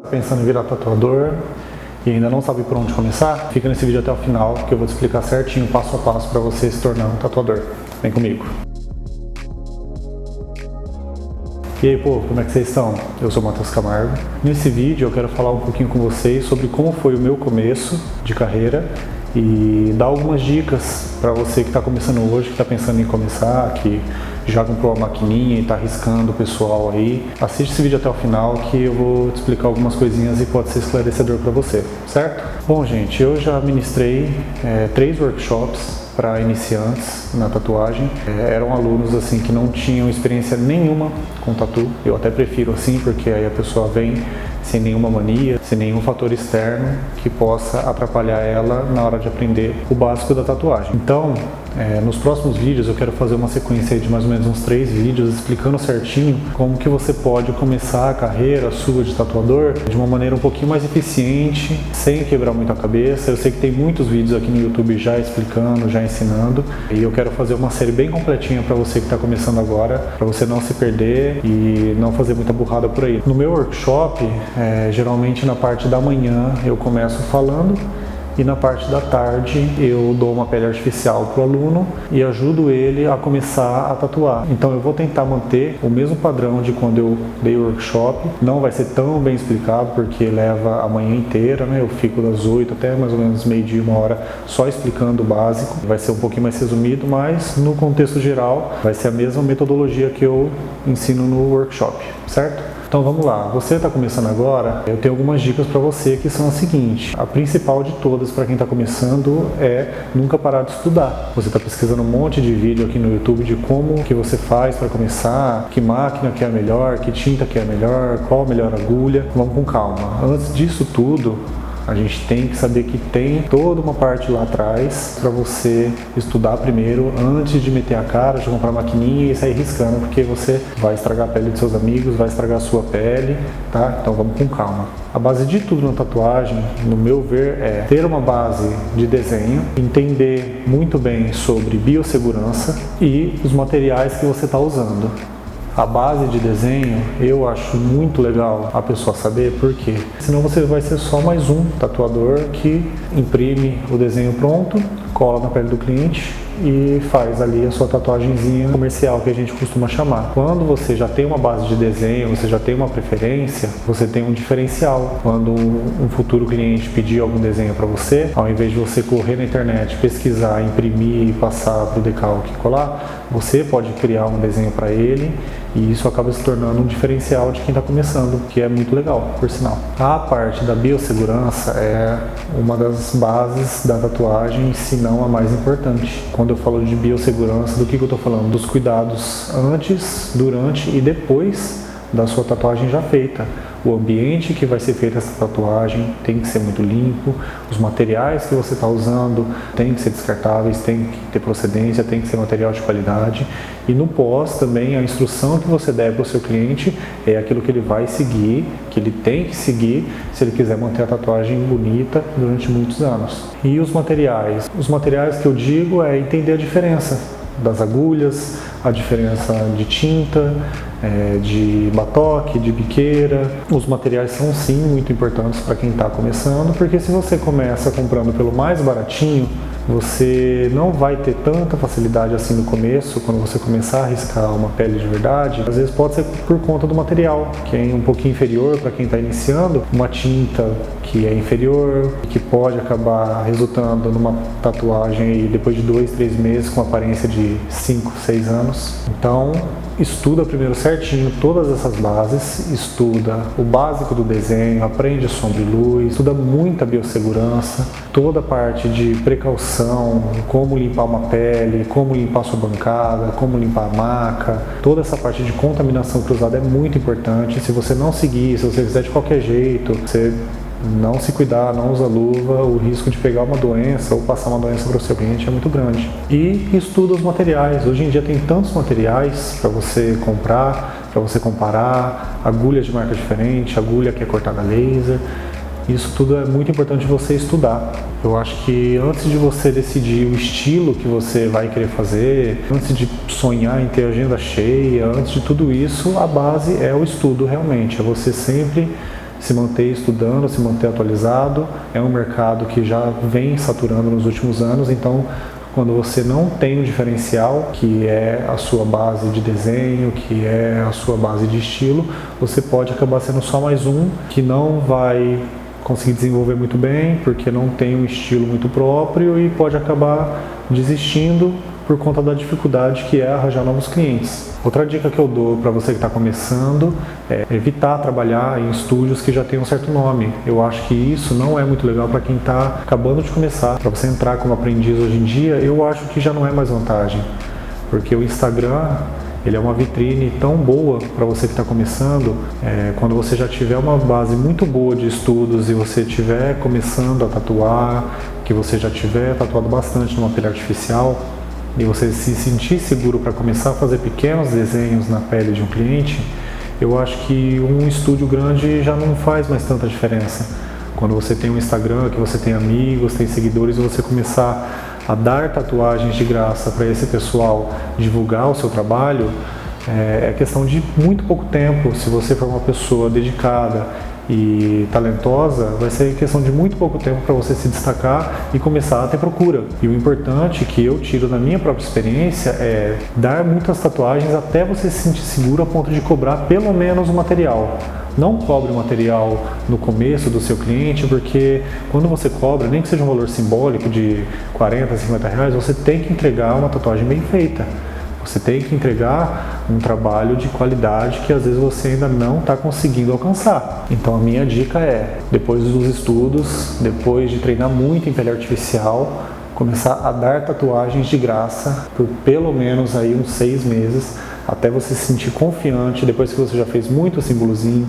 Pensando em virar tatuador e ainda não sabe por onde começar? Fica nesse vídeo até o final que eu vou te explicar certinho, passo a passo, para você se tornar um tatuador. Vem comigo! E aí, povo, como é que vocês estão? Eu sou o Matheus Camargo. Nesse vídeo eu quero falar um pouquinho com vocês sobre como foi o meu começo de carreira e dar algumas dicas para você que está começando hoje, que está pensando em começar, que já comprou a maquininha e está arriscando o pessoal aí. Assiste esse vídeo até o final que eu vou te explicar algumas coisinhas e pode ser esclarecedor para você, certo? Bom, gente, eu já ministrei 3 workshops para iniciantes na tatuagem. Eram alunos assim que não tinham experiência nenhuma com tatu. Eu até prefiro assim, porque aí a pessoa vem sem nenhuma mania, sem nenhum fator externo que possa atrapalhar ela na hora de aprender o básico da tatuagem. Então, nos próximos vídeos eu quero fazer uma sequência de mais ou menos uns 3 vídeos explicando certinho como que você pode começar a carreira sua de tatuador de uma maneira um pouquinho mais eficiente, sem quebrar muito a cabeça. Eu sei que tem muitos vídeos aqui no YouTube já explicando, já ensinando, e eu quero fazer uma série bem completinha para você que está começando agora, para você não se perder e não fazer muita burrada por aí. No meu workshop, geralmente na parte da manhã eu começo falando, e na parte da tarde eu dou uma pele artificial para o aluno e ajudo ele a começar a tatuar. Então eu vou tentar manter o mesmo padrão de quando eu dei o workshop. Não vai ser tão bem explicado porque leva a manhã inteira, né? Eu fico das 8 até mais ou menos meio-dia, 1h só explicando o básico. Vai ser um pouquinho mais resumido, mas no contexto geral vai ser a mesma metodologia que eu ensino no workshop, certo? Então vamos lá, você está começando agora, eu tenho algumas dicas para você que são as seguintes. A principal de todas para quem está começando é nunca parar de estudar. Você está pesquisando um monte de vídeo aqui no YouTube de como que você faz para começar, que máquina que é a melhor, que tinta que é a melhor, qual a melhor agulha. Vamos com calma. Antes disso tudo, a gente tem que saber que tem toda uma parte lá atrás para você estudar primeiro, antes de meter a cara, de comprar a maquininha e sair riscando, porque você vai estragar a pele dos seus amigos, vai estragar a sua pele, tá? Então vamos com calma. A base de tudo na tatuagem, no meu ver, é ter uma base de desenho, entender muito bem sobre biossegurança e os materiais que você está usando. A base de desenho eu acho muito legal a pessoa saber, porque senão você vai ser só mais um tatuador que imprime o desenho pronto, cola na pele do cliente e faz ali a sua tatuagenzinha comercial, que a gente costuma chamar. Quando você já tem uma base de desenho, você já tem uma preferência, você tem um diferencial. Quando um futuro cliente pedir algum desenho para você, ao invés de você correr na internet, pesquisar, imprimir e passar para o decalque e colar, você pode criar um desenho para ele e isso acaba se tornando um diferencial de quem está começando, que é muito legal, por sinal. A parte da biossegurança é uma das bases da tatuagem, se não a mais importante. Quando eu falo de biossegurança, do que eu estou falando? Dos cuidados antes, durante e depois da sua tatuagem já feita. O ambiente que vai ser feita essa tatuagem tem que ser muito limpo, os materiais que você está usando tem que ser descartáveis, tem que ter procedência, tem que ser material de qualidade. E no pós também, a instrução que você der para o seu cliente é aquilo que ele vai seguir, que ele tem que seguir se ele quiser manter a tatuagem bonita durante muitos anos. E os materiais? Os materiais que eu digo é entender a diferença das agulhas, a diferença de tinta, de batoque, de biqueira. Os materiais são sim muito importantes para quem está começando, porque se você começa comprando pelo mais baratinho, você não vai ter tanta facilidade assim no começo. Quando você começar a riscar uma pele de verdade, às vezes pode ser por conta do material, que é um pouquinho inferior para quem está iniciando, uma tinta que é inferior, que pode acabar resultando numa tatuagem aí depois de 2, 3 meses com aparência de 5, 6 anos. Então, estuda primeiro certinho todas essas bases, estuda o básico do desenho, aprende sombra e luz, estuda muita biossegurança, toda a parte de precaução, como limpar uma pele, como limpar sua bancada, como limpar a maca. Toda essa parte de contaminação cruzada é muito importante. Se você não seguir, se você fizer de qualquer jeito, você não se cuidar, não usa luva, o risco de pegar uma doença ou passar uma doença para o seu cliente é muito grande. E estuda os materiais. Hoje em dia tem tantos materiais para você comprar, para você comparar, agulha de marca diferente, agulha que é cortada a laser. Isso tudo é muito importante você estudar. Eu acho que antes de você decidir o estilo que você vai querer fazer, antes de sonhar em ter agenda cheia, antes de tudo isso, a base é o estudo realmente. É você sempre se manter estudando, se manter atualizado. É um mercado que já vem saturando nos últimos anos, então quando você não tem um diferencial, que é a sua base de desenho, que é a sua base de estilo, você pode acabar sendo só mais um que não vai conseguir desenvolver muito bem, porque não tem um estilo muito próprio e pode acabar desistindo por conta da dificuldade que é arranjar novos clientes. Outra dica que eu dou para você que está começando é evitar trabalhar em estúdios que já têm um certo nome. Eu acho que isso não é muito legal para quem está acabando de começar. Para você entrar como aprendiz hoje em dia, eu acho que já não é mais vantagem, porque o Instagram ele é uma vitrine tão boa para você que está começando. Quando você já tiver uma base muito boa de estudos e você estiver começando a tatuar, que você já tiver tatuado bastante numa pele artificial, e você se sentir seguro para começar a fazer pequenos desenhos na pele de um cliente, eu acho que um estúdio grande já não faz mais tanta diferença. Quando você tem um Instagram, que você tem amigos, tem seguidores, e você começar a dar tatuagens de graça para esse pessoal divulgar o seu trabalho, é questão de muito pouco tempo. Se você for uma pessoa dedicada e talentosa, vai ser questão de muito pouco tempo para você se destacar e começar a ter procura. E o importante que eu tiro da minha própria experiência é dar muitas tatuagens até você se sentir seguro a ponto de cobrar pelo menos o material. Não cobre o material no começo do seu cliente, porque quando você cobra, nem que seja um valor simbólico de 40, 50 reais, você tem que entregar uma tatuagem bem feita. Você tem que entregar um trabalho de qualidade que às vezes você ainda não está conseguindo alcançar. Então a minha dica é, depois dos estudos, depois de treinar muito em pele artificial, começar a dar tatuagens de graça por pelo menos aí uns 6 meses, até você se sentir confiante, depois que você já fez muito símbolozinho,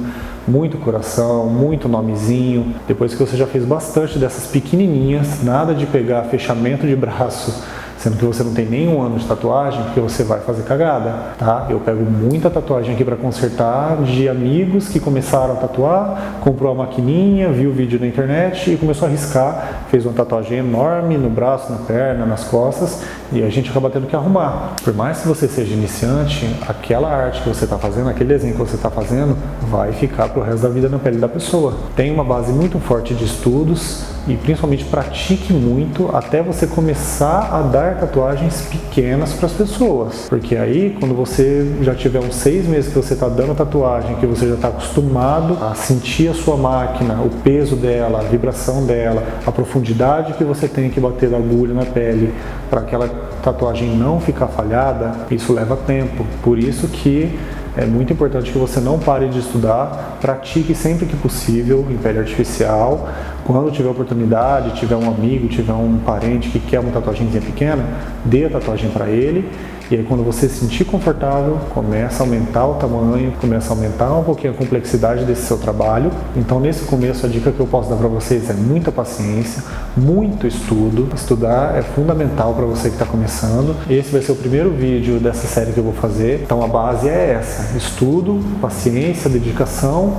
muito coração, muito nomezinho, depois que você já fez bastante dessas pequenininhas, nada de pegar fechamento de braço, sendo que você não tem nenhum ano de tatuagem, porque você vai fazer cagada, tá? Eu pego muita tatuagem aqui para consertar de amigos que começaram a tatuar, comprou a maquininha, viu o vídeo na internet e começou a riscar, fez uma tatuagem enorme no braço, na perna, nas costas, e a gente acaba tendo que arrumar. Por mais que você seja iniciante, aquela arte que você está fazendo, aquele desenho que você está fazendo, vai ficar pro resto da vida na pele da pessoa. Tem uma base muito forte de estudos e principalmente pratique muito até você começar a dar tatuagens pequenas para as pessoas, porque aí quando você já tiver uns 6 meses que você está dando tatuagem, que você já está acostumado a sentir a sua máquina, o peso dela, a vibração dela, a profundidade que você tem que bater a agulha na pele para aquela tatuagem não ficar falhada, isso leva tempo. Por isso que é muito importante que você não pare de estudar, pratique sempre que possível em pele artificial. Quando tiver oportunidade, tiver um amigo, tiver um parente que quer uma tatuagemzinha pequena, dê a tatuagem para ele. E aí quando você se sentir confortável, começa a aumentar o tamanho, começa a aumentar um pouquinho a complexidade desse seu trabalho. Então nesse começo a dica que eu posso dar para vocês é muita paciência, muito estudo. Estudar é fundamental para você que está começando. Esse vai ser o primeiro vídeo dessa série que eu vou fazer. Então a base é essa: estudo, paciência, dedicação,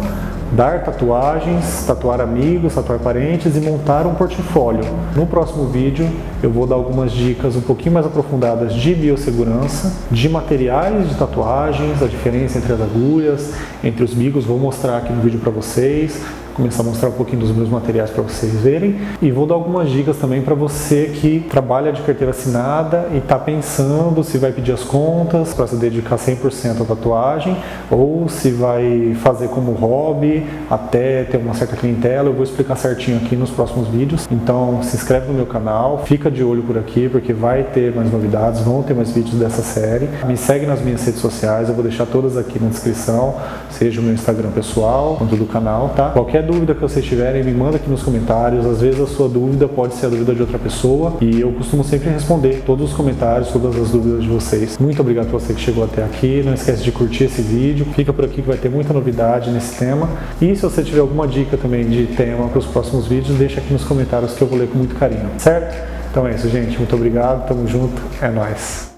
dar tatuagens, tatuar amigos, tatuar parentes e montar um portfólio. No próximo vídeo eu vou dar algumas dicas um pouquinho mais aprofundadas de biossegurança, de materiais de tatuagens, a diferença entre as agulhas, entre os bigos. Vou mostrar aqui no vídeo para vocês, começar a mostrar um pouquinho dos meus materiais para vocês verem, e vou dar algumas dicas também para você que trabalha de carteira assinada e está pensando se vai pedir as contas para se dedicar 100% à tatuagem ou se vai fazer como hobby até ter uma certa clientela. Eu vou explicar certinho aqui nos próximos vídeos, então se inscreve no meu canal, fica de olho por aqui porque vai ter mais novidades, vão ter mais vídeos dessa série. Me segue nas minhas redes sociais, eu vou deixar todas aqui na descrição, seja o meu Instagram pessoal quanto do canal, tá? Qualquer dúvida que vocês tiverem, me manda aqui nos comentários. Às vezes a sua dúvida pode ser a dúvida de outra pessoa e eu costumo sempre responder todos os comentários, todas as dúvidas de vocês. Muito obrigado a você que chegou até aqui. Não esquece de curtir esse vídeo, fica por aqui que vai ter muita novidade nesse tema. E se você tiver alguma dica também de tema para os próximos vídeos, deixa aqui nos comentários que eu vou ler com muito carinho, certo? Então é isso, gente. Muito obrigado, tamo junto, é nóis!